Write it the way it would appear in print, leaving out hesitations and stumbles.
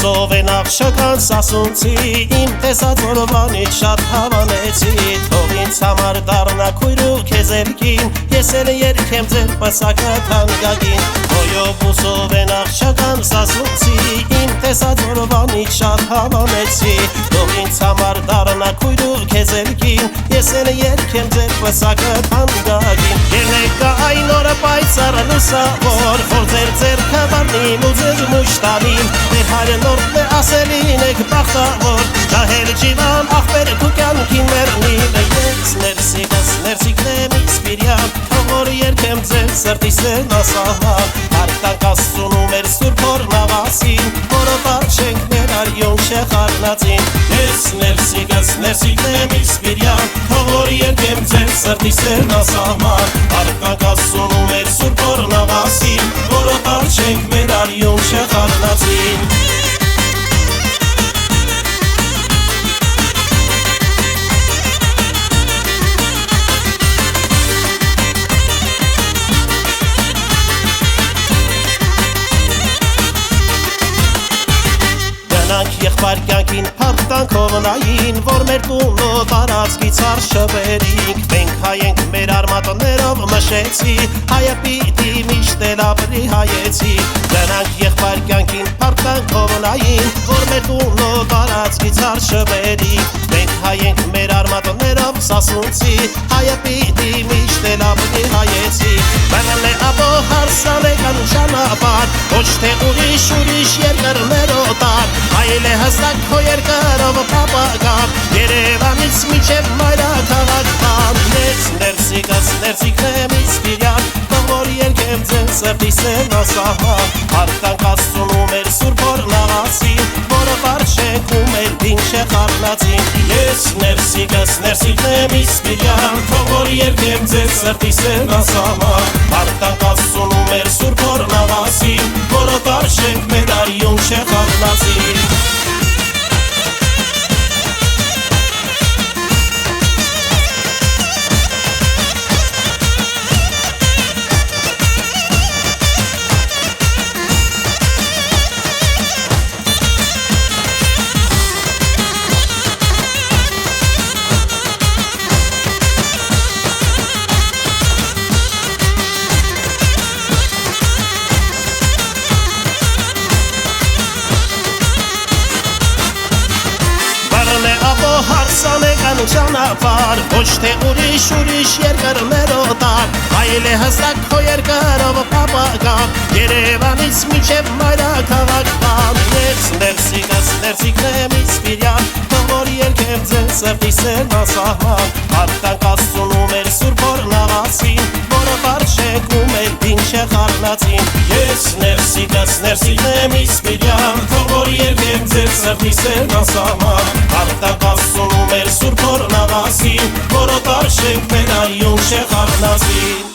Բուսով են աղջական սասունցի, իմ տեսած որովանից շատ հավանեցի, թող ինձ համար դառնա քույրու քեզ երկին, ես էլ երգեմ ձեր պսակը թանկագին, ոյո բուսով են աղջական սասունցի, իմ տեսած որովանից շատ հավանեցի, թող ինձ համար դառնա քույրու քեզ երկին, ես էլ երգեմ ձեր պսակը թանկագին, ելեկա այն օրը պայծառ լուսավոր, որ ձեր ձեռքը բառնին ու ձեր մուշտանին, մեր հայրենորդն է ասելին եք բախտավոր, ջահել ջիվան աղբեր քու կյանքին մեռնին, ես ներսիկս ներսիկնեմ իսպիրյան, թող որ երգեմ ձեր սրտի սեն ասահան, հարկանք Աստծուն ու մեր սուրբ հորնաղասին, որով արջենք մեր արյուն շեխարնացին, ես ներսիկս ներսիկնեմ իսպիրյան, թող որ երգեմ ձեր սրտի սեն ասահան, հարկանք Աստծուն ու մեր սուրբ հորնաղասին, որով արջենք մեր արյուն շեխարնացին. Եղբայր կյանքին հարթանք հովնային, որ մեր տունը տարածքից հարց չբերինք, մենք հայենք մեր արմատներով մշեցի, հայը պիտի միշտ էլ ապրի հայեցի, դրանք եղբայր կյանքին հարթանք հովնային, որ մեր տունը տարածքից հարց չբերինք, մենք հայենք մեր արմատներով սասունցի, հայը պիտի միշտ էլ ապրի հայեցի, մենալ է ապո հարսանեկան ճանապարհ, ոչ թե ուրիշ երկրներ օտար, այլ է հստակ քո երկրով պապական, Երևանից մինչև մայրաքաղաքան, ես ներսիկս ներսիկնեմ իսպիրյան, թող որ երգեմ ձեր սրտի սեն ասահան, հարկանք Աստծուն ու մեր սուրբ հորնաղասին, որով արջենք ու մեր դին շեխարնացին, ես ներսիկս ներսիկնեմ իսպիրյան, թող որ երգեմ ձեր սրտի սեն ասահան, հարկանք Աստծուն ու մեր սուրբ հորնաղասին, որով արջենք մեր արյուն շեխարնացին. Հարսանեկան ճանապարհ, ոչ թե ուրիշ երկրներ օտար, այլ է հստակ քո երկրով պապական, Երևանից մինչև մայրաքաղաքան, ես ներսիկս ներսիկնեմ իսպիրյան, թող որ երգեմ ձեր սրտի սեն ասահան, հարկանք Աստծուն ու մեր սուրբ հորնաղասին, որով արջենք ու մեր դին շեխարնացին, ես ներսիկս ներսիկնեմ իսպիրյան, թող որ երգեմ ձեր սրտի սեն ասահան, հարկանք Աստծուն ու մեր սուրբ հորնաղասին, որով արջենք մեր արյուն շեխարնացին.